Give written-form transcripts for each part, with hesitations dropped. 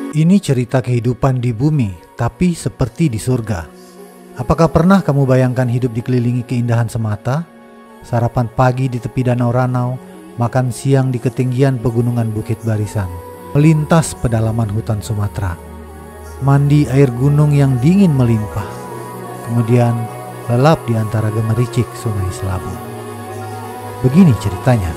Ini cerita kehidupan di bumi, tapi seperti di surga. Apakah pernah kamu bayangkan hidup dikelilingi keindahan semata? Sarapan pagi di tepi danau Ranau, makan siang di ketinggian pegunungan Bukit Barisan, melintas pedalaman hutan Sumatera, mandi air gunung yang dingin melimpah, kemudian lelap di antara gemericik Sungai Selabu. Begini ceritanya.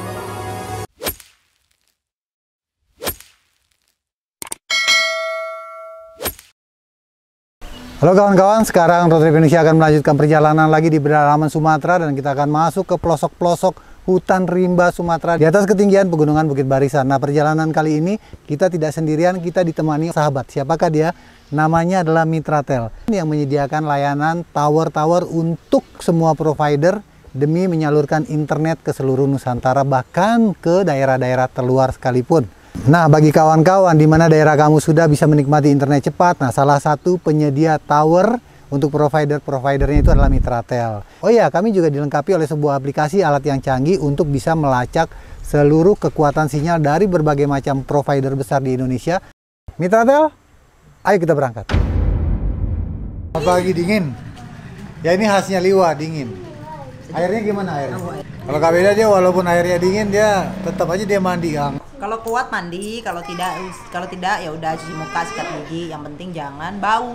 Halo kawan-kawan, sekarang Road Trip Indonesia akan melanjutkan perjalanan lagi di pedalaman Sumatera dan kita akan masuk ke pelosok-pelosok hutan rimba Sumatera di atas ketinggian pegunungan Bukit Barisan. Nah, perjalanan kali ini kita tidak sendirian, kita ditemani sahabat. Siapakah dia? Namanya adalah Mitratel yang menyediakan layanan tower-tower untuk semua provider demi menyalurkan internet ke seluruh Nusantara, bahkan ke daerah-daerah terluar sekalipun. Nah, bagi kawan-kawan di mana daerah kamu sudah bisa menikmati internet cepat, nah salah satu penyedia tower untuk provider-providernya itu adalah Mitratel. Oh iya, kami juga dilengkapi oleh sebuah aplikasi alat yang canggih untuk bisa melacak seluruh kekuatan sinyal dari berbagai macam provider besar di Indonesia. Mitratel, ayo kita berangkat. Pagi dingin. Ya ini khasnya Liwa, dingin. Airnya gimana airnya? Kalau Kak Beda dia walaupun airnya dingin dia tetap aja dia mandi, Kang. Kalau kuat mandi, kalau tidak ya udah cuci muka, sikat gigi, yang penting jangan bau.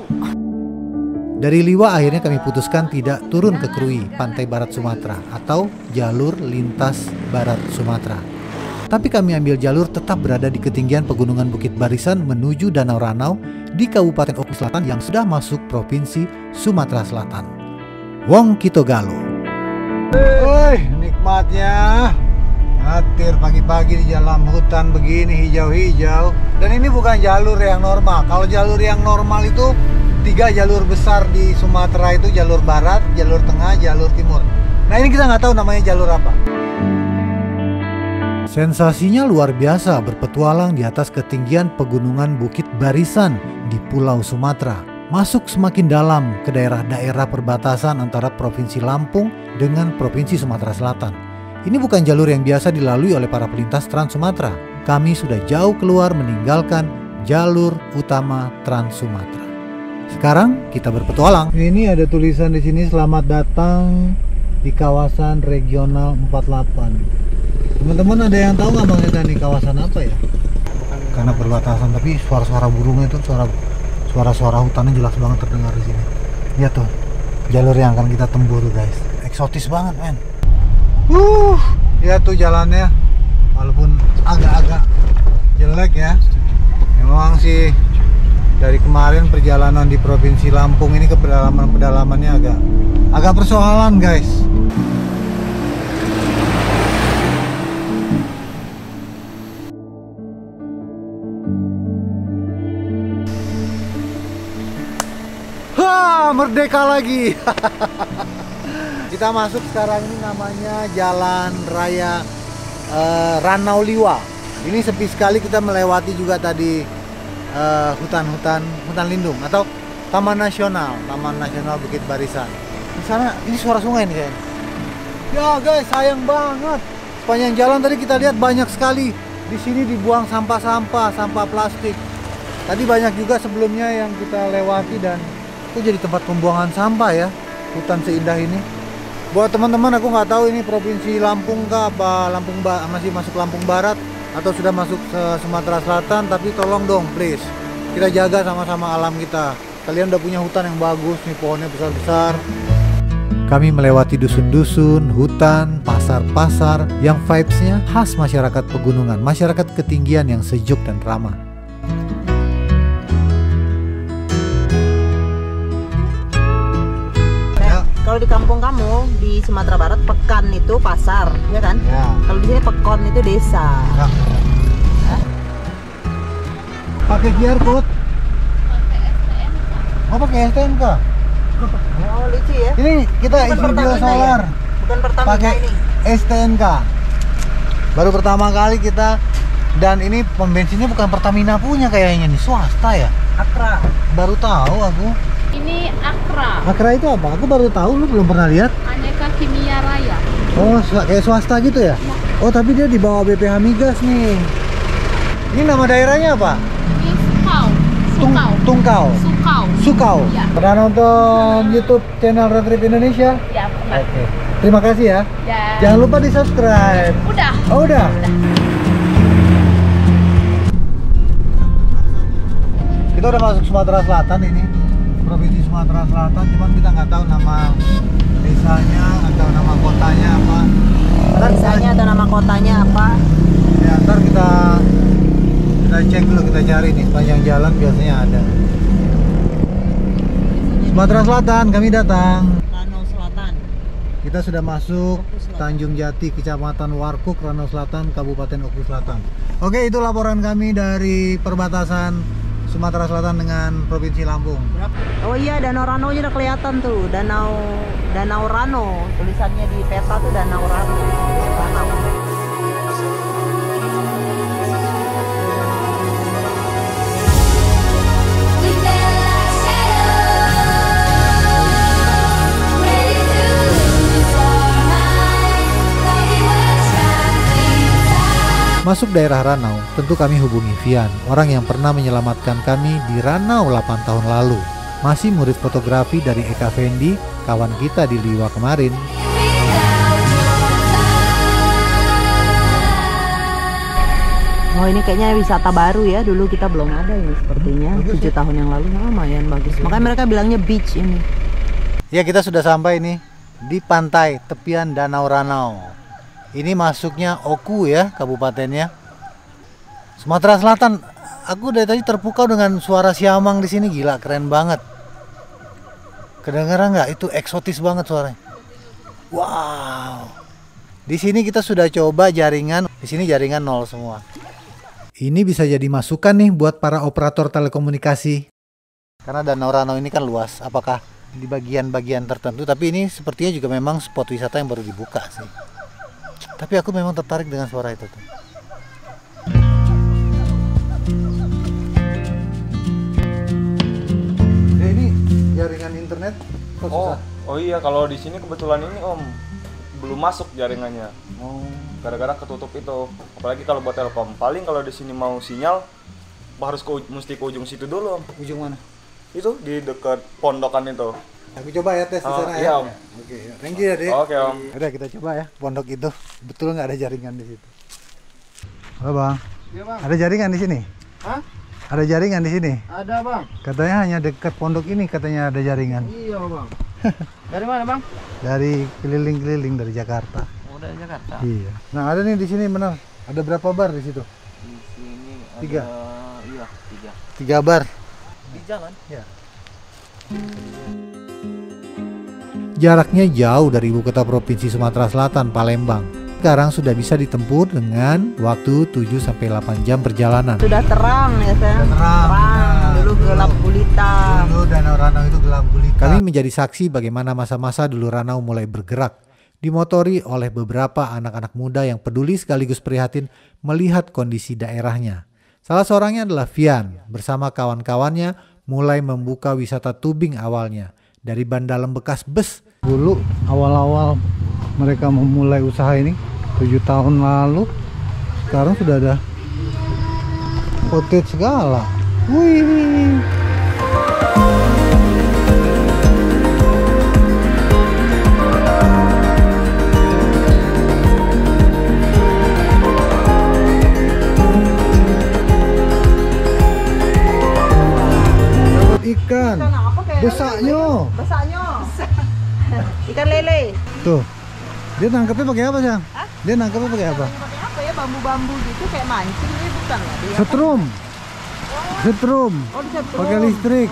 Dari Liwa akhirnya kami putuskan tidak turun ke Krui, pantai barat Sumatera atau jalur lintas barat Sumatera. Tapi kami ambil jalur tetap berada di ketinggian pegunungan Bukit Barisan menuju Danau Ranau di Kabupaten Oku Selatan yang sudah masuk Provinsi Sumatera Selatan. Wong Kitogalo. Woi, nikmatnya ngatir pagi-pagi di dalam hutan begini hijau-hijau. Dan ini bukan jalur yang normal. Kalau jalur yang normal itu 3 jalur besar di Sumatera, itu jalur barat, jalur tengah, jalur timur. Nah ini kita nggak tahu namanya jalur apa. Sensasinya luar biasa berpetualang di atas ketinggian pegunungan Bukit Barisan di Pulau Sumatera. Masuk semakin dalam ke daerah-daerah perbatasan antara Provinsi Lampung dengan Provinsi Sumatera Selatan. Ini bukan jalur yang biasa dilalui oleh para pelintas Trans Sumatera. Kami sudah jauh keluar meninggalkan jalur utama Trans Sumatera. Sekarang kita berpetualang. Ini ada tulisan di sini, selamat datang di kawasan regional 48. Teman-teman ada yang tahu nggak maksudnya nih kawasan apa ya? Karena perbatasan, tapi suara-suara burungnya itu suara-suara hutannya jelas banget terdengar di sini. Lihat tuh, jalur yang akan kita tempuh tuh guys. Eksotis banget men. Lihat tuh jalannya, walaupun agak-agak jelek ya. Memang sih dari kemarin perjalanan di Provinsi Lampung ini ke pedalamannya agak persoalan guys. Merdeka lagi. Kita masuk sekarang, ini namanya Jalan Raya Ranau Liwa. Ini sepi sekali, kita melewati juga tadi hutan lindung atau Taman Nasional Bukit Barisan. Di sana ini suara sungai nih kayaknya. Ya guys, sayang banget. Sepanjang jalan tadi kita lihat banyak sekali di sini dibuang sampah plastik. Tadi banyak juga sebelumnya yang kita lewati dan itu jadi tempat pembuangan sampah ya, hutan seindah ini. Buat teman-teman, aku nggak tahu ini Provinsi Lampung kah, apa masih masuk Lampung Barat atau sudah masuk Sumatera Selatan, tapi tolong dong please, kita jaga sama-sama alam kita. Kalian udah punya hutan yang bagus nih, pohonnya besar-besar. Kami melewati dusun-dusun, hutan, pasar-pasar yang vibes-nya khas masyarakat pegunungan, masyarakat ketinggian yang sejuk dan ramah. Kalau di kampung kamu di Sumatera Barat, pekan itu pasar, ya kan? Ya. Kalau di sini pekon itu desa. Ya. Pakai QR code? Pakai STNK. Oh, pakai STNK. Oh, lucu ya. Ini kita isi biosolar. Ya? Bukan Pertamina pakai ini. STNK. Baru pertama kali kita, dan ini pom bensinnya bukan Pertamina punya kayaknya nih, swasta ya? Akra. Baru tahu aku. Ini Akra. Akra itu apa? Aku baru tahu, lu belum pernah lihat. Aneka Kimia Raya. Oh, kayak swasta gitu ya? Oh, tapi dia di bawah BPH Migas nih. Ini nama daerahnya apa? Ini Sukau. Sukau. Tungkau. Sukau. Sukau. Ya. Pernah nonton YouTube channel Road Trip Indonesia? Ya, pernah. Oke. Terima kasih ya. Ya. Jangan lupa di subscribe. Udah. Oh udah. Kita udah masuk Sumatera Selatan ini, provinsi Sumatera Selatan. Cuman kita nggak tahu nama desanya atau nama kotanya apa. Desanya atau nama kotanya apa? Ya, ntar kita cek dulu, kita cari nih sepanjang jalan biasanya ada. Sumatera Selatan kami datang. Ranau Selatan. Kita sudah masuk Tanjung Jati, Kecamatan Warkuk, Ranau Selatan, Kabupaten Oku Selatan. Oke, itu laporan kami dari perbatasan Sumatera Selatan dengan Provinsi Lampung. Oh iya, Danau Ranau udah kelihatan tuh. Danau Ranau. Tulisannya di peta tuh Danau Ranau. Ranau. Masuk daerah Ranau, tentu kami hubungi Vian, orang yang pernah menyelamatkan kami di Ranau 8 tahun lalu. Masih murid fotografi dari Eka Fendi, kawan kita di Liwa kemarin. Oh ini kayaknya wisata baru ya, dulu kita belum ada ini sepertinya. 7 tahun yang lalu, lumayan bagus. Makanya mereka bilangnya beach ini. Ya, kita sudah sampai nih di pantai tepian Danau Ranau. Ini masuknya Oku ya, kabupatennya. Sumatera Selatan. Aku dari tadi terpukau dengan suara siamang di sini, gila, keren banget. Kedengeran nggak? Itu eksotis banget suaranya. Wow. Di sini kita sudah coba jaringan. Di sini jaringan nol semua. Ini bisa jadi masukan nih buat para operator telekomunikasi. Karena Danau Ranau ini kan luas. Apakah di bagian-bagian tertentu? Tapi ini sepertinya juga memang spot wisata yang baru dibuka sih. Tapi aku memang tertarik dengan suara itu tuh. Ya, ini jaringan internet kok susah? Oh iya, kalau di sini kebetulan ini Om belum masuk jaringannya. Oh. Gara-gara ketutup itu. Apalagi kalau buat Telkom. Paling kalau di sini mau sinyal harus mesti ke ujung situ dulu Om. Ujung mana? Itu di dekat pondokan itu. Aku coba ya tes di sana iya, ya. Om. Oke, thank you ya, Dek. Oke, Om. Udah kita coba ya, pondok itu. Betul nggak ada jaringan di situ? Halo, Bang. Iya, Bang. Ada jaringan di sini? Hah? Ada jaringan di sini? Ada, Bang. Katanya hanya dekat pondok ini katanya ada jaringan. Iya, Bang. Dari mana, Bang? Dari keliling-keliling dari Jakarta. Oh, dari Jakarta. Iya. Nah, ada nih di sini benar. Ada berapa bar di situ? Di sini ada 3. Iya, 3 3. bar. Di jalan. Ya. Jaraknya jauh dari ibu kota provinsi Sumatera Selatan, Palembang. Sekarang sudah bisa ditempuh dengan waktu 7-8 jam perjalanan. Sudah terang ya sayang. Sudah terang. Dulu gelap gulita. Dulu Danau Ranau itu gelap gulita. Kami menjadi saksi bagaimana masa-masa dulu Ranau mulai bergerak. Dimotori oleh beberapa anak-anak muda yang peduli sekaligus prihatin melihat kondisi daerahnya. Salah seorangnya adalah Vian. Bersama kawan-kawannya mulai membuka wisata tubing awalnya. Dari ban dalam bekas bus. Dulu awal-awal mereka memulai usaha ini 7 tahun lalu. Sekarang sudah ada cottage segala. Wih. Dapat ikan. Besaknya. Besaknya. Ikan lele. Tuh. Dia nangkepnya pakai apa, Sang? Dia nangkepnya pakai apa? Pakai apa ya, bambu-bambu gitu kayak mancing ini bukan ya dia? Setrum. Setrum. Oh, di setrum. Pakai listrik.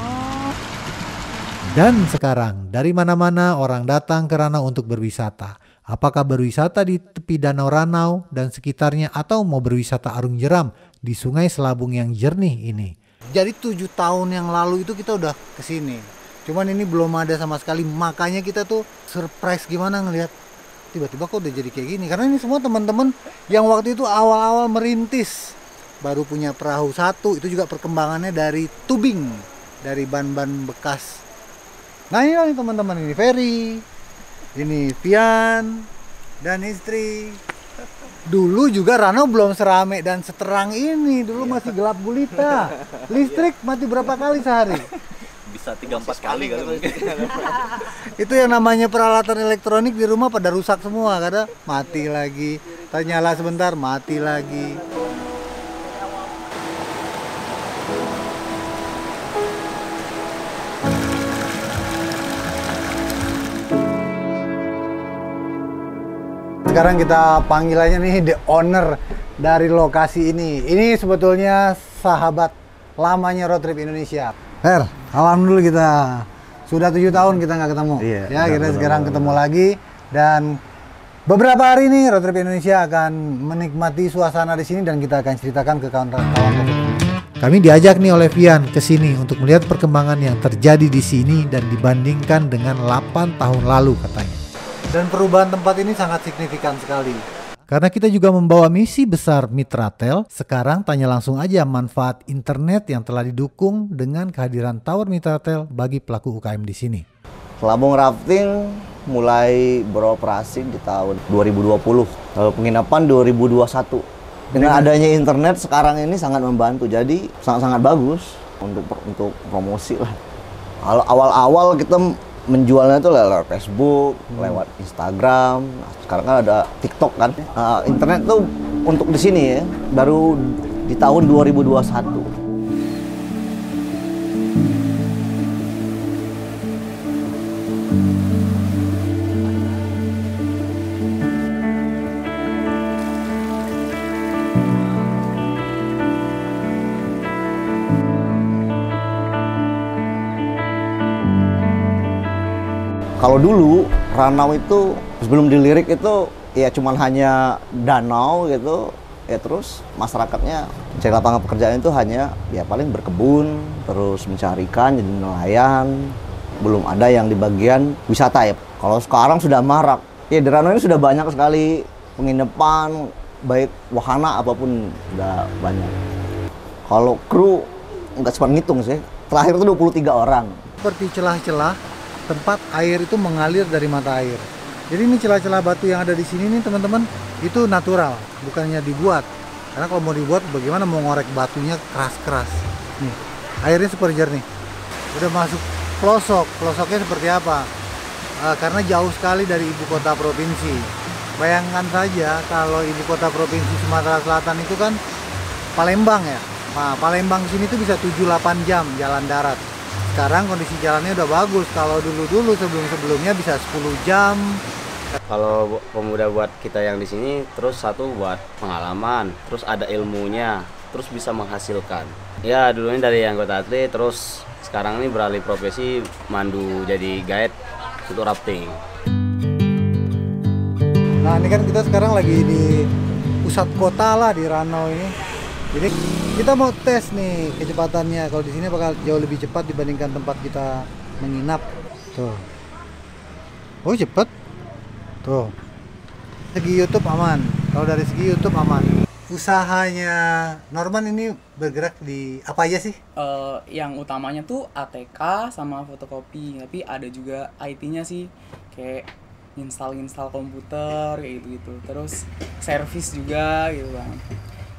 Dan sekarang dari mana-mana orang datang ke Ranau untuk berwisata. Apakah berwisata di tepi Danau Ranau dan sekitarnya atau mau berwisata arung jeram di Sungai Selabung yang jernih ini. Jadi 7 tahun yang lalu itu kita udah kesini. Cuman ini belum ada sama sekali. Makanya kita tuh surprise gimana ngelihat tiba-tiba kok udah jadi kayak gini. Karena ini semua teman-teman yang waktu itu awal-awal merintis. Baru punya perahu satu. Itu juga perkembangannya dari tubing. Dari ban-ban bekas. Nah ini teman-teman, ini Ferry. Ini Pian dan istri. Dulu juga Ranau belum serame dan seterang ini. Dulu masih gelap gulita. Listrik mati berapa kali sehari? Bisa 3-4 kali kali mungkin. Itu yang namanya peralatan elektronik di rumah pada rusak semua. Kadang mati lagi. Nyala sebentar, mati lagi. Sekarang kita panggil aja nih the owner dari lokasi ini. Ini sebetulnya sahabat lamanya Road Trip Indonesia. Her, salam dulu kita. Sudah 7 tahun kita nggak ketemu. Iya, ya, kita sekarang ketemu lagi. Dan beberapa hari ini Road Trip Indonesia akan menikmati suasana di sini dan kita akan ceritakan ke kawan-kawan. Kami diajak nih oleh Vian ke sini untuk melihat perkembangan yang terjadi di sini dan dibandingkan dengan 8 tahun lalu katanya. Dan perubahan tempat ini sangat signifikan sekali. Karena kita juga membawa misi besar Mitratel, sekarang tanya langsung aja manfaat internet yang telah didukung dengan kehadiran Tower Mitratel bagi pelaku UKM di sini. Labong Rafting mulai beroperasi di tahun 2020, lalu penginapan 2021. Dengan adanya internet sekarang ini sangat membantu, jadi sangat-sangat bagus untuk promosi lah. Kalau awal-awal kita menjualnya itu lewat Facebook, lewat Instagram. Nah, sekarang kan ada TikTok kan. Internet tuh untuk di sini ya, baru di tahun 2021. Kalau dulu Ranau itu sebelum dilirik itu ya cuman hanya danau gitu, ya terus masyarakatnya cari lapangan pekerjaan itu hanya ya paling berkebun, terus mencari ikan, jadi nelayan. Belum ada yang di bagian wisata ya. Kalau sekarang sudah marak. Ya di Ranau ini sudah banyak sekali penginapan, baik wahana apapun sudah banyak. Kalau kru nggak sempat ngitung sih. Terakhir itu 23 orang. Seperti celah-celah tempat air itu mengalir dari mata air. Jadi ini celah-celah batu yang ada di sini nih teman-teman, itu natural, bukannya dibuat. Karena kalau mau dibuat, bagaimana mau ngorek batunya keras-keras. Nih, airnya super jernih. Udah masuk pelosok, pelosoknya seperti apa? Karena jauh sekali dari ibu kota provinsi. Bayangkan saja kalau ibu kota provinsi Sumatera Selatan itu kan Palembang ya. Nah, Palembang sini tuh bisa 7-8 jam jalan darat. Sekarang kondisi jalannya udah bagus. Kalau dulu-dulu sebelum-sebelumnya bisa 10 jam. Kalau pemuda buat kita yang di sini, terus satu buat pengalaman, terus ada ilmunya, terus bisa menghasilkan. Ya dulunya dari anggota atlet, terus sekarang ini beralih profesi mandu jadi guide untuk rafting. Nah ini kan kita sekarang lagi di pusat kota lah di Ranau ini. Jadi kita mau tes nih kecepatannya. Kalau di sini bakal jauh lebih cepat dibandingkan tempat kita menginap. Tuh. Oh cepat. Tuh. Segi YouTube aman. Kalau dari segi YouTube aman. Usahanya Norman ini bergerak di apa aja sih? Yang utamanya tuh ATK sama fotokopi. Tapi ada juga IT-nya sih. Kayak install komputer kayak gitu. Terus servis juga gitu bang.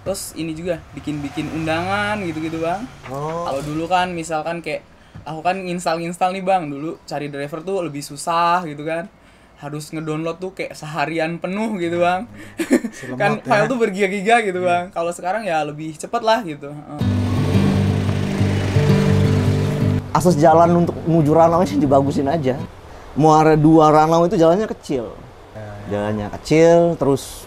Terus ini juga bikin undangan gitu bang. Kalau dulu kan misalkan kayak aku kan install nih bang, dulu cari driver tuh lebih susah gitu kan, harus ngedownload tuh kayak seharian penuh gitu bang. Kan file tuh bergiga-giga gitu bang. Kalau sekarang ya lebih cepet lah gitu. Akses jalan untuk menuju Ranau sih dibagusin aja. Muara 2 Ranau itu jalannya kecil, terus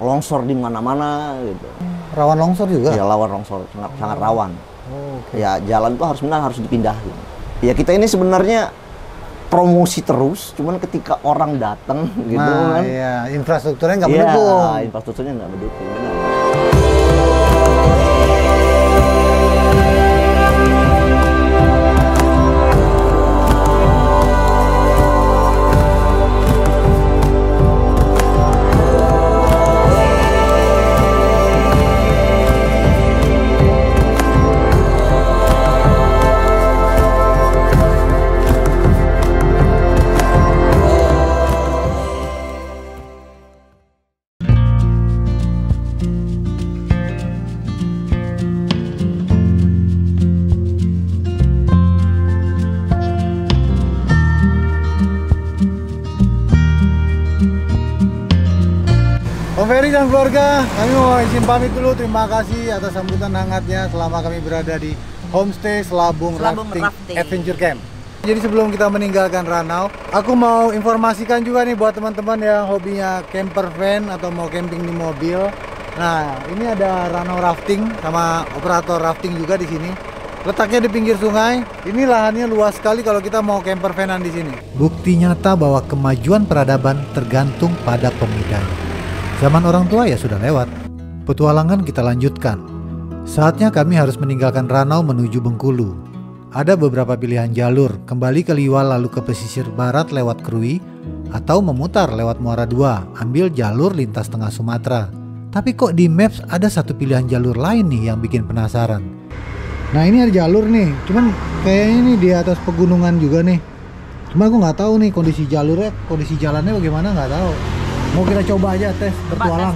longsor di mana-mana gitu. Rawan longsor juga? Ya rawan longsor, sangat rawan. Ya jalan tuh harus dipindahin. Ya kita ini sebenarnya promosi terus, cuman ketika orang datang gitu kan. Iya, infrastrukturnya nggak mendukung. Iya, infrastrukturnya nggak mendukung. Benar. Ferry dan keluarga, kami mau izin pamit dulu. Terima kasih atas sambutan hangatnya selama kami berada di homestay Selabung Rafting Adventure Camp. Jadi sebelum kita meninggalkan Ranau, aku mau informasikan juga nih buat teman-teman yang hobinya camper van atau mau camping di mobil. Nah, ini ada Ranau Rafting sama operator rafting juga di sini. Letaknya di pinggir sungai. Ini lahannya luas sekali kalau kita mau camper vanan di sini. Bukti nyata bahwa kemajuan peradaban tergantung pada pemudanya. Zaman orang tua ya sudah lewat. Petualangan kita lanjutkan. Saatnya kami harus meninggalkan Ranau menuju Bengkulu. Ada beberapa pilihan jalur, kembali ke Liwa lalu ke pesisir barat lewat Krui, atau memutar lewat Muara II, ambil jalur lintas tengah Sumatera. Tapi kok di Maps ada satu pilihan jalur lain nih yang bikin penasaran. Nah ini ada jalur nih, cuman kayaknya nih di atas pegunungan juga nih. Cuma aku nggak tahu nih kondisi jalurnya, kondisi jalannya bagaimana nggak tahu. Mau kita coba aja tes bertualang.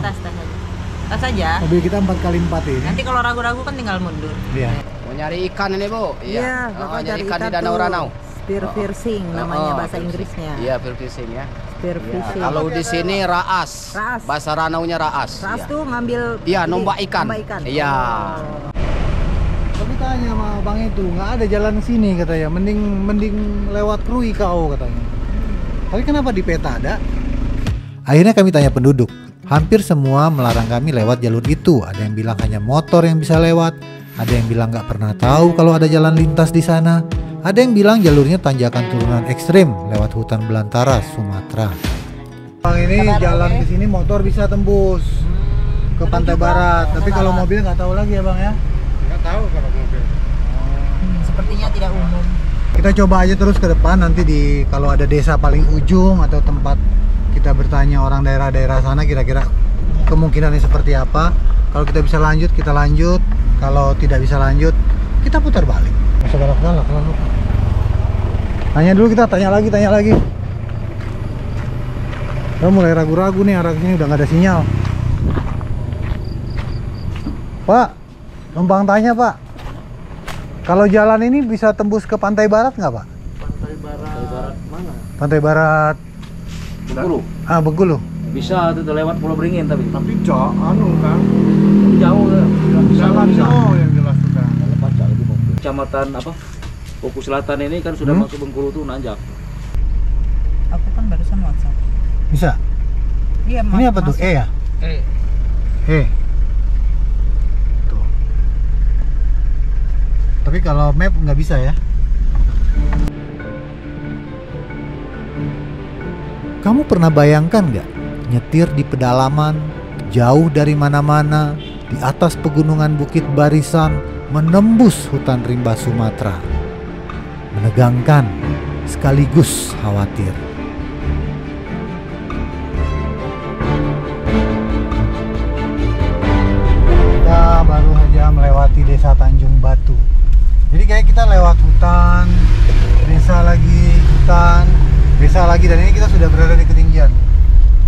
Tes aja. Mobil kita 4x4 ini. Nanti kalau ragu-ragu kan tinggal mundur. Iya. Mau nyari ikan ini Bu? Iya, Bapak nyari cari ikan di Danau Ranau. Spearfishing namanya bahasa Inggrisnya. Iya, spearfishing ya. Spearfishing. Kalau di sini raas. Bahasa Ranaunya raas. Raas tuh ngambil iya, nombak ikan. Iya. Tapi tanya sama Bang itu, nggak ada jalan sini katanya. Mending lewat Krui kau katanya. Tapi kenapa di peta ada? Akhirnya kami tanya penduduk. Hampir semua melarang kami lewat jalur itu. Ada yang bilang hanya motor yang bisa lewat. Ada yang bilang nggak pernah tahu kalau ada jalan lintas di sana. Ada yang bilang jalurnya tanjakan turunan ekstrim lewat hutan belantara Sumatera. Bang ini jalan ke sini motor bisa tembus ke pantai barat. Tapi kalau mobil nggak tahu lagi ya Bang ya? Nggak tahu kalau mobil. Sepertinya tidak umum. Kita coba aja terus ke depan nanti kalau ada desa paling ujung atau tempat kita bertanya orang daerah-daerah sana kira-kira kemungkinannya seperti apa. Kalau kita bisa lanjut, kita lanjut. Kalau tidak bisa lanjut, kita putar balik. Masa galak-galak lalu. Tanya dulu, kita tanya lagi. Kita mulai ragu-ragu nih, arah sini udah nggak ada sinyal. Pak, numpang tanya Pak. Kalau jalan ini bisa tembus ke pantai barat nggak Pak? Pantai barat mana? Pantai barat Bengkulu. Bengkulu. Bisa tuh lewat Pulau Beringin tapi jauh kan. Jauh ya. Jalan yang jelas sudah. Kecamatan apa? Oku Selatan ini kan sudah masuk Bengkulu tuh nanjak. Aku kan barusan WhatsApp. Bisa? Iya, ini apa tuh? E ya? E. Tuh. Tapi kalau map nggak bisa ya? Kamu pernah bayangkan nggak nyetir di pedalaman, jauh dari mana-mana, di atas pegunungan Bukit Barisan, menembus hutan rimba Sumatera? Menegangkan, sekaligus khawatir. Kita baru saja melewati desa Tanjung Batu. Jadi kayak kita lewat hutan, desa lagi, hutan, desa lagi, dan ini kita sudah berada di ketinggian.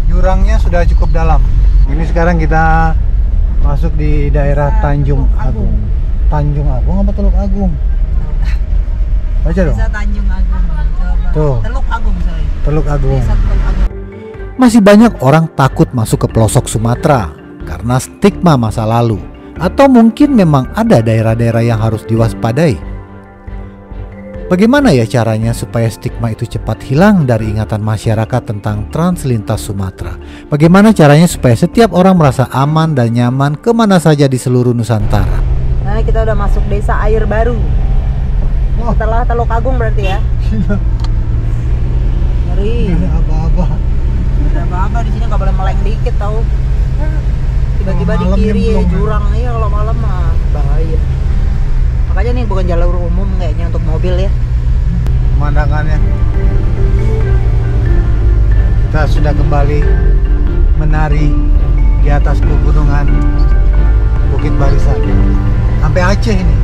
Jurangnya sudah cukup dalam. Ini sekarang kita masuk di daerah Tanjung Agung. Tanjung Agung apa Teluk Agung? Baca dong. Desa Tanjung Agung. Tuh. Teluk Agung, sorry. Teluk Agung. Desa Teluk Agung. Masih banyak orang takut masuk ke pelosok Sumatera karena stigma masa lalu. Atau mungkin memang ada daerah-daerah yang harus diwaspadai. Bagaimana ya caranya supaya stigma itu cepat hilang dari ingatan masyarakat tentang translintas Sumatera? Bagaimana caranya supaya setiap orang merasa aman dan nyaman kemana saja di seluruh Nusantara? Nah, kita udah masuk desa Air Baru. Setelah Teluk Agung berarti ya. Ngeri. Ada apa-apa. Ada apa-apa di sini, nggak boleh meleng dikit tau. Tiba-tiba di kiri ya, jurang. Iya, kalau malam mah bahaya. Makanya nih bukan jalur umum kayaknya untuk mobil ya. Pemandangannya. Kita sudah kembali menari di atas pegunungan Bukit Barisan. Sampai Aceh ini.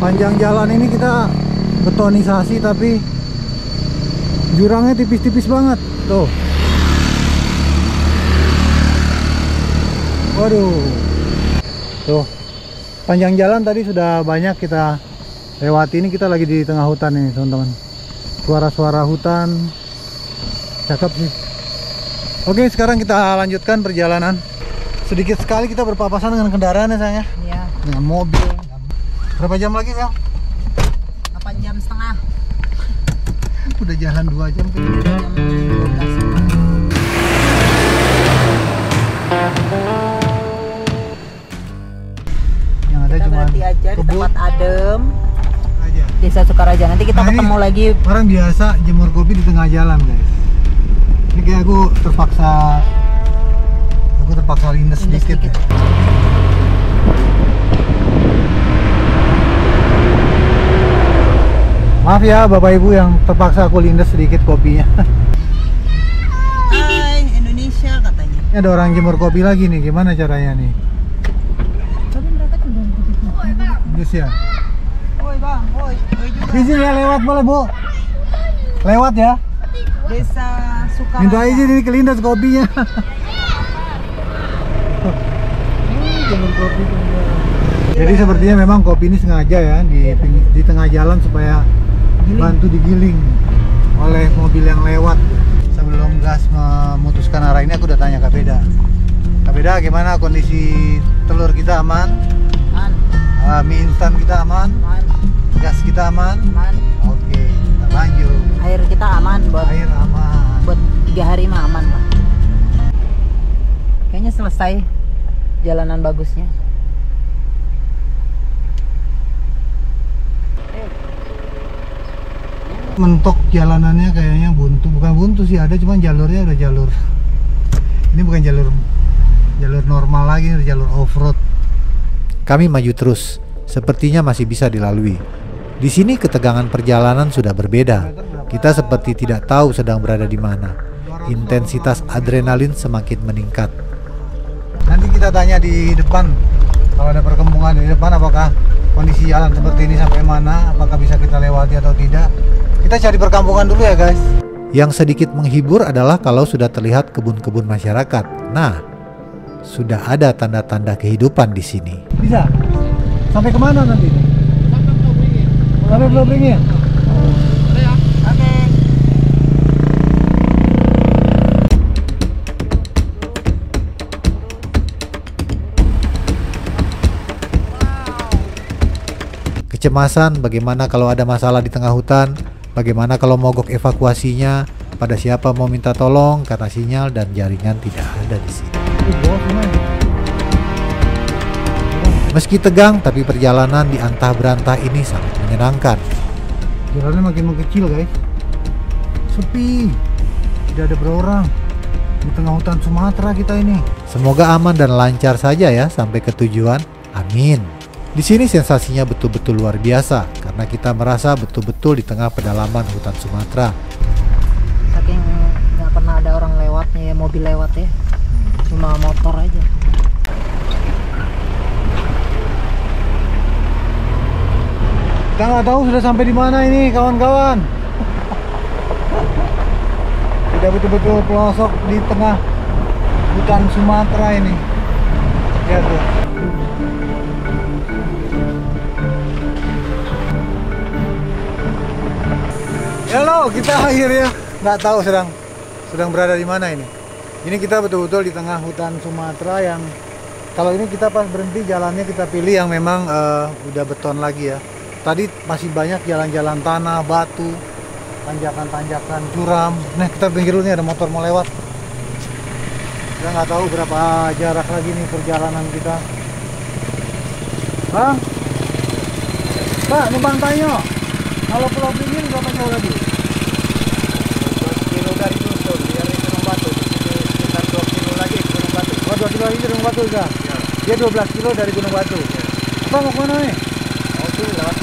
Panjang jalan ini kita betonisasi tapi jurangnya tipis-tipis banget. Tuh. Waduh. Tuh. Panjang jalan tadi sudah banyak kita lewati, ini kita lagi di tengah hutan ini, teman-teman. Suara-suara hutan. Cakep sih. Oke, sekarang kita lanjutkan perjalanan. Sedikit sekali kita berpapasan dengan kendaraan ya, sayang ya. Iya. Dengan mobil. Berapa jam lagi, Bang? 8 jam setengah. Udah jalan 2 jam tuh. Yang ada kita cuma berhenti aja di tempat adem aja. Desa Sukaraja. Nanti kita ketemu lagi. Orang biasa jemur kopi di tengah jalan, guys. Ini kayak aku terpaksa lindes sedikit. Ya. Maaf ya Bapak Ibu yang terpaksa aku lindes sedikit kopinya. Hai Indonesia katanya. Ini ada orang jemur kopi lagi nih, gimana caranya nih? Tapi mereka kan belum Lindes ya? Woi bang, woi juga. Izin ya lewat boleh Bu? Lewat ya? Desa Sukaraja. Minta izin ini kelindas kopinya. Jemur kopi. Jadi sepertinya memang kopi ini sengaja ya di tengah jalan supaya bantu digiling oleh mobil yang lewat. Sebelum gas memutuskan arah ini aku udah tanya Kak Beda. Kak Beda gimana kondisi telur kita aman? Aman. Mie instan kita aman? Aman. Gas kita aman? Aman. Oke, kita lanjut. Air kita aman buat Air aman. Buat 3 hari mah aman lah. Kayaknya selesai jalanan bagusnya. Mentok jalanannya kayaknya buntu, bukan buntu sih, ada cuman jalurnya udah jalur. Ini bukan jalur normal lagi, ini jalur off-road. Kami maju terus, sepertinya masih bisa dilalui. Di sini ketegangan perjalanan sudah berbeda. Kita seperti tidak tahu sedang berada di mana. Intensitas adrenalin semakin meningkat. Nanti kita tanya di depan, kalau ada perkembangan di depan, apakah kondisi jalan seperti ini sampai mana, apakah bisa kita lewati atau tidak. Kita cari perkampungan dulu ya guys. Yang sedikit menghibur adalah kalau sudah terlihat kebun-kebun masyarakat. Nah, sudah ada tanda-tanda kehidupan di sini. Bisa? Sampai kemana nanti? Sampai Pulau Beringin. Oke. Kecemasan bagaimana kalau ada masalah di tengah hutan, bagaimana kalau mogok evakuasinya, pada siapa mau minta tolong karena sinyal dan jaringan tidak ada di sini. Meski tegang, tapi perjalanan di antah berantah ini sangat menyenangkan. Jalannya makin mengecil guys, sepi, tidak ada berorang. Di tengah hutan Sumatera kita ini. Semoga aman dan lancar saja ya sampai ke tujuan. Amin. Di sini sensasinya betul-betul luar biasa karena kita merasa betul-betul di tengah pedalaman hutan Sumatera. Saking nggak pernah ada orang lewatnya ya, mobil lewat ya, cuma motor aja. Kita nggak tahu sudah sampai di mana ini kawan-kawan. Sudah betul-betul pelosok di tengah hutan Sumatera ini. Lihat tuh. Halo, kita akhirnya nggak tahu sedang berada di mana ini. Ini kita betul-betul di tengah hutan Sumatera yang kalau ini kita pas berhenti jalannya kita pilih yang memang udah beton lagi ya. Tadi masih banyak jalan-jalan tanah, batu, tanjakan-tanjakan, curam. Nah kita pinggir dulu nih, ada motor mau lewat. Kita nggak tahu berapa jarak lagi nih perjalanan kita. Bang, Pak, numpang tanya. Kalau Pulau Beringin berapa jauh lagi? 12 kilo dari Dusun, dari Gunung Batu. Sekitar 2 kilo lagi ke Gunung Batu. Oh, 2 kilo lagi ke Gunung Batu ya? Dia 12 kilo dari Gunung Batu. Apa mau kemana nih? Mau lewat.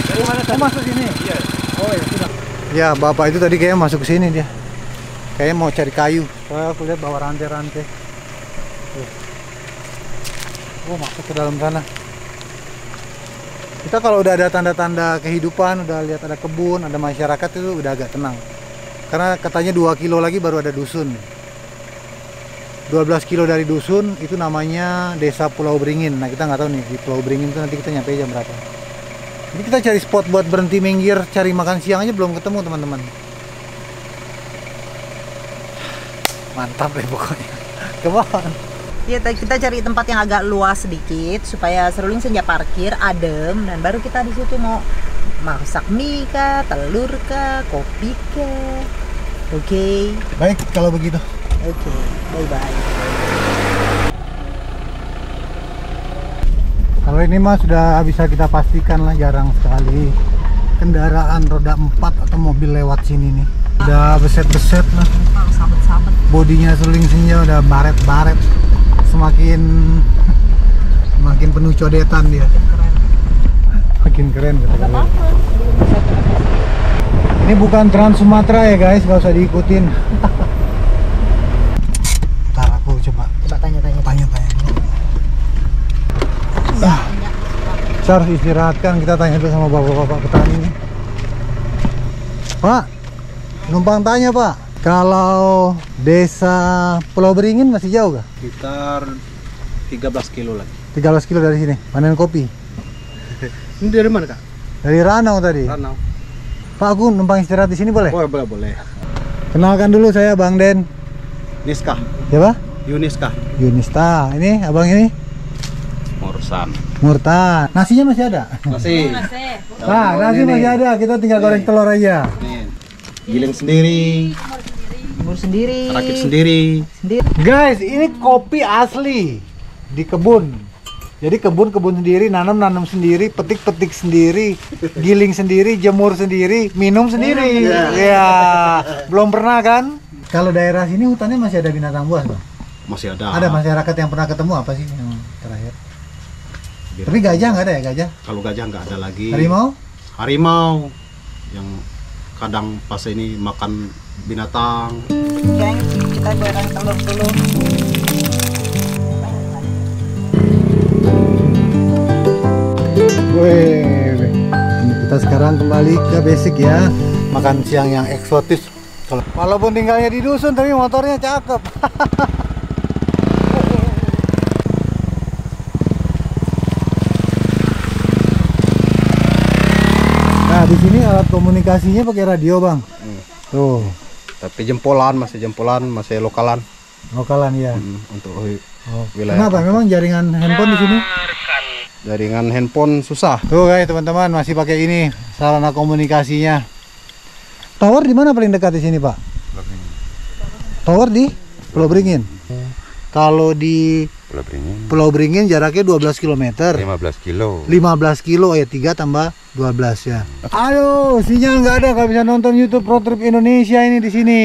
Dari mana tadi? Masuk sini? Iya. Oh ya sudah. Ya, bapak itu tadi kayaknya masuk ke sini dia. Kayaknya mau cari kayu. Soalnya aku lihat bawa rantai-rantai. Oh, masuk ke dalam sana. Kita kalau udah ada tanda-tanda kehidupan, udah lihat ada kebun, ada masyarakat, itu udah agak tenang. Karena katanya 2 kilo lagi baru ada dusun. 12 kilo dari dusun itu namanya Desa Pulau Beringin. Nah, kita nggak tahu nih di Pulau Beringin itu nanti kita nyampe jam berapa. Jadi kita cari spot buat berhenti minggir, cari makan siang aja belum ketemu, teman-teman. Mantap deh pokoknya. Come on. Iya, kita cari tempat yang agak luas sedikit supaya seruling senja parkir, adem, dan baru kita di situ mau masak mie kah, telur kah, kopi kah. Oke. Baik kalau begitu. Oke, bye-bye. Kalau ini mah sudah bisa kita pastikan lah, jarang sekali kendaraan roda 4 atau mobil lewat sini nih. Udah beset-beset lah. Sabet-sabet. Bodinya seruling senja udah baret-baret. Semakin penuh codetan dia. Makin keren kata kalian. Ini bukan Trans Sumatera ya guys, gak usah diikutin. Ntar aku coba tanya-tanya dulu. Saya harus istirahatkan, kita tanya dulu sama bapak-bapak petani ini. Pak, numpang tanya Pak, kalau Desa Pulau Beringin masih jauh gak? Sekitar 13 kilo lagi. 13 kilo dari sini, panen kopi. Ini dari mana Kak? Dari Ranau tadi. Ranau. Pak, aku numpang istirahat di sini boleh? Boleh. Kenalkan dulu, saya Bang Den. Niska. Siapa? Yuniska. Yunista. Ini abang ini? Murtan. Nasinya masih ada? Masih. Nah, nasi masih ada. Kita tinggal goreng telur aja. Giling sendiri. Jemur sendiri. Rakit sendiri. Guys, ini kopi asli di kebun. Jadi kebun sendiri, nanam sendiri, petik sendiri, giling sendiri, jemur sendiri, minum sendiri. Ya, belum pernah kan? Kalau daerah sini hutannya masih ada binatang buas, Bang? Masih ada. Ada masyarakat yang pernah ketemu apa sih yang terakhir? Tapi gajah nggak ada ya, gajah? Kalau gajah nggak ada lagi. Harimau? Harimau yang kadang pas ini makan binatang. Geng, kita goreng telur dulu. Wih, kita sekarang kembali ke basic ya, makan siang yang eksotis. Walaupun tinggalnya di dusun, tapi motornya cakep. Nah, di sini alat komunikasinya pakai radio, Bang. Tuh. Tapi jempolan, masih lokalan. Lokalan ya. Untuk wilayah. Kenapa? Memang jaringan handphone di sini? Jaringan handphone susah. Tuh guys, teman-teman masih pakai ini sarana komunikasinya. Tower di mana paling dekat di sini, Pak? Tower di Pulau Beringin. Kalau di Pulau Beringin jaraknya 12 km. 15 kilo. 15 kilo ya, 3 tambah 12 ya. Aduh, sinyal nggak ada, nggak bisa nonton YouTube Road Trip Indonesia ini di sini.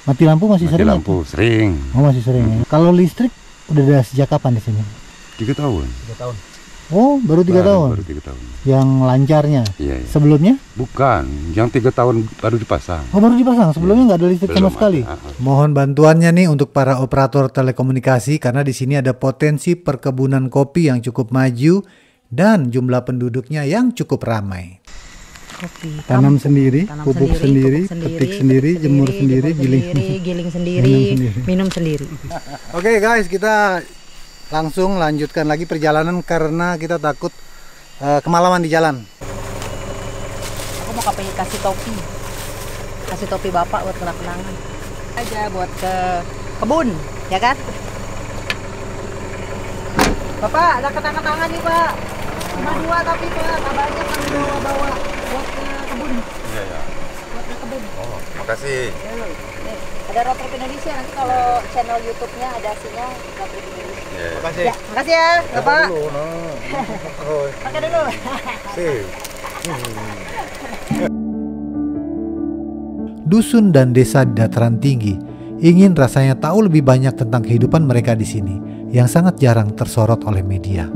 Mati lampu masih sering? Mati lampu sering. Oh, masih sering ya. Kalau listrik udah ada sejak kapan di sini? 3 tahun. 3 tahun. Oh, baru 3 tahun? Baru 3 tahun. Yang lancarnya? Iya. Sebelumnya? Bukan, yang 3 tahun baru dipasang. Oh, baru dipasang? Sebelumnya nggak ada listrik sama sekali? Mohon bantuannya nih untuk para operator telekomunikasi, karena di sini ada potensi perkebunan kopi yang cukup maju dan jumlah penduduknya yang cukup ramai. Kopi, tanam sendiri, pupuk sendiri, petik sendiri, jemur sendiri, giling sendiri, minum sendiri. Oke guys, kita langsung lanjutkan lagi perjalanan karena kita takut kemalaman di jalan. Aku mau kasih topi bapak buat kenang-kenangan aja, buat ke kebun ya kan. Bapak ada kenang-kenangan nih Pak, cuma 2 tapi Pak, nggak banyak kan bawa buat ke kebun. Iya. Buat ke kebun. Oh, makasih. Nih, ada Road Trip Indonesia, nanti kalau channel YouTube-nya ada sinyal Road Trip Indonesia. Makasih. Ya, makasih ya, Bapak. Pakai dulu. Dusun dan desa di dataran tinggi ingin rasanya tahu lebih banyak tentang kehidupan mereka di sini yang sangat jarang tersorot oleh media.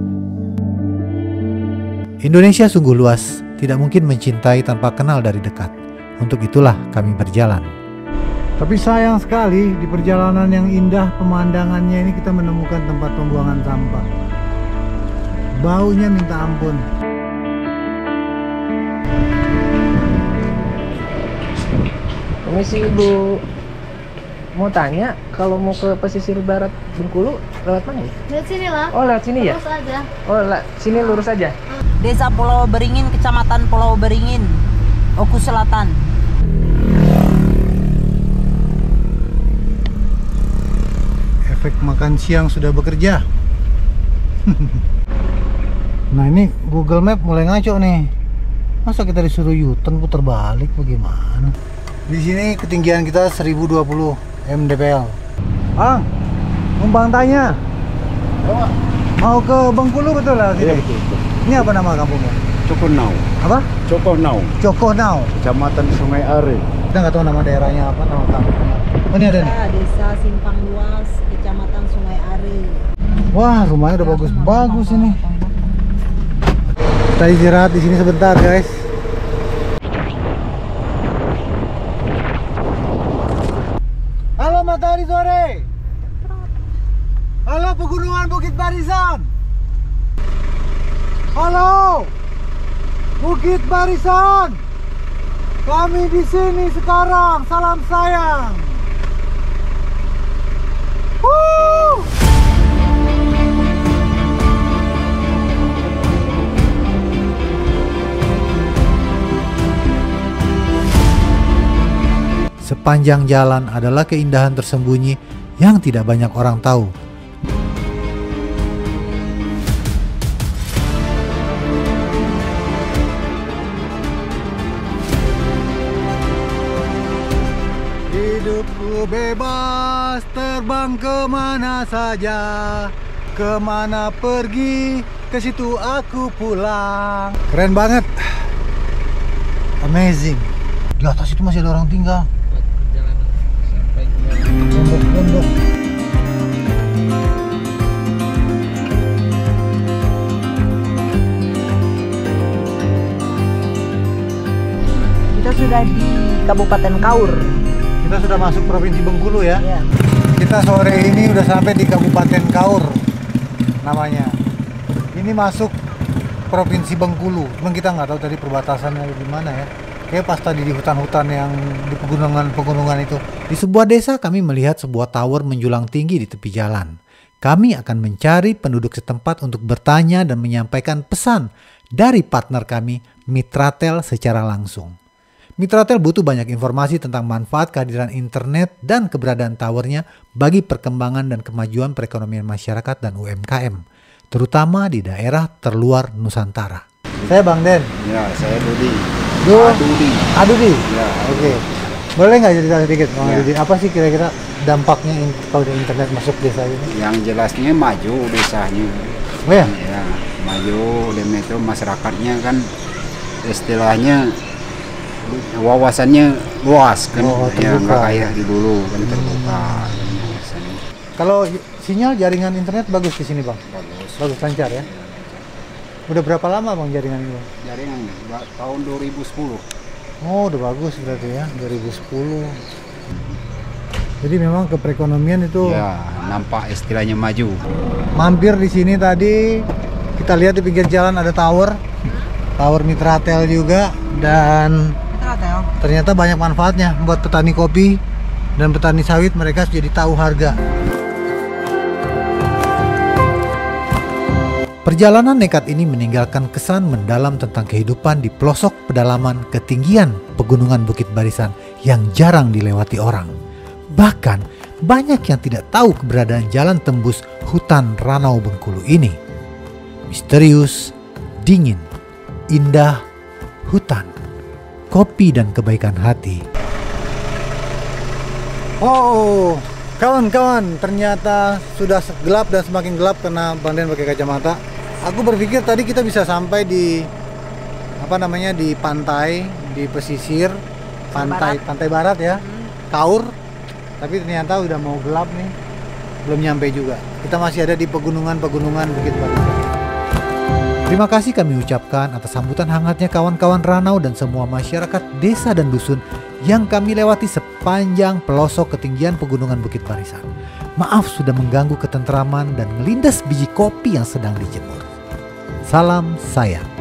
Indonesia sungguh luas, tidak mungkin mencintai tanpa kenal dari dekat. Untuk itulah kami berjalan. Tapi sayang sekali di perjalanan yang indah pemandangannya ini kita menemukan tempat pembuangan sampah. Baunya minta ampun. Permisi Ibu, mau tanya kalau mau ke pesisir barat Bengkulu lewat mana ya? Lewat sini lah. Oh lewat sini ya? Lurus aja. Oh sini lurus aja. Desa Pulau Beringin, Kecamatan Pulau Beringin, Oku Selatan. Efek makan siang sudah bekerja. Nah ini Google Map mulai ngaco nih. Masa kita disuruh U-turn putar balik bagaimana? Di sini ketinggian kita 1020 mdpl. Bang tanya. Mau ke Bengkulu betul lah sini? Iya betul. Ini apa nama kampungnya? Cokonau. Apa? Cokonau. Cokonau. Kecamatan Sungai Are. Kita nggak tahu nama daerahnya apa, nama kampungnya. Oh, ini ada nih. Desa Simpang Luas, Kecamatan Sungai Are. Wah, rumahnya udah bagus-bagus ini. Kita istirahat di sini sebentar, guys. Halo matahari sore. Halo pegunungan Bukit Barisan. Halo Bukit Barisan. Kami di sini sekarang. Salam sayang. Woo! Sepanjang jalan adalah keindahan tersembunyi yang tidak banyak orang tahu. Hidupku bebas terbang kemana saja, kemana pergi, ke situ aku pulang. Keren banget, amazing. Di atas itu masih ada orang tinggal. Pondok-pondok. Kita sudah di Kabupaten Kaur. Kita sudah masuk Provinsi Bengkulu ya. Iya. Kita sore ini udah sampai di Kabupaten Kaur namanya. Ini masuk Provinsi Bengkulu. Cuman kita nggak tahu tadi perbatasannya di mana ya. Kayak pas tadi di hutan-hutan yang di pegunungan itu. Di sebuah desa kami melihat sebuah tower menjulang tinggi di tepi jalan. Kami akan mencari penduduk setempat untuk bertanya dan menyampaikan pesan dari partner kami, Mitratel, secara langsung. Mitratel butuh banyak informasi tentang manfaat kehadiran internet dan keberadaan towernya bagi perkembangan dan kemajuan perekonomian masyarakat dan UMKM, terutama di daerah terluar Nusantara. Saya Bang Den. Ya, saya Dudi. Adudi. Ya. Oke. Boleh nggak cerita sedikit, Bang Ya. Adudi? Apa sih kira-kira dampaknya kalau internet masuk desa ini? Yang jelasnya maju desanya. Oh ya? Ya, maju dan itu masyarakatnya kan istilahnya wawasannya luas kan. Oh, ya, terbuka. nggak kayak di dulu kan terbuka. Kalau sinyal jaringan internet bagus di sini, Bang? Bagus, lancar ya? Udah berapa lama Bang jaringan ini, Bang? Jaringan tahun 2010. Oh, udah bagus berarti ya, 2010. Jadi memang ke perekonomian itu Ya, nampak istilahnya maju. mampir di sini tadi. Kita lihat di pinggir jalan ada tower Mitratel juga, dan ternyata banyak manfaatnya buat petani kopi dan petani sawit. Mereka jadi tahu harga. Perjalanan nekat ini meninggalkan kesan mendalam tentang kehidupan di pelosok pedalaman ketinggian pegunungan Bukit Barisan yang jarang dilewati orang. Bahkan banyak yang tidak tahu keberadaan jalan tembus hutan Ranau Bengkulu ini. Misterius, dingin, indah, hutan, kopi dan kebaikan hati. Oh, kawan-kawan, ternyata sudah gelap dan semakin gelap karena Bang Den pakai kacamata. Aku berpikir tadi kita bisa sampai di di pantai, di pesisir pantai barat ya, Kaur. Tapi ternyata udah mau gelap nih, belum nyampe juga. Kita masih ada di pegunungan Bukit Barisan. Terima kasih kami ucapkan atas sambutan hangatnya kawan-kawan Ranau dan semua masyarakat desa dan dusun yang kami lewati sepanjang pelosok ketinggian pegunungan Bukit Barisan. Maaf sudah mengganggu ketentraman dan melindas biji kopi yang sedang dijemur. Salam sayang.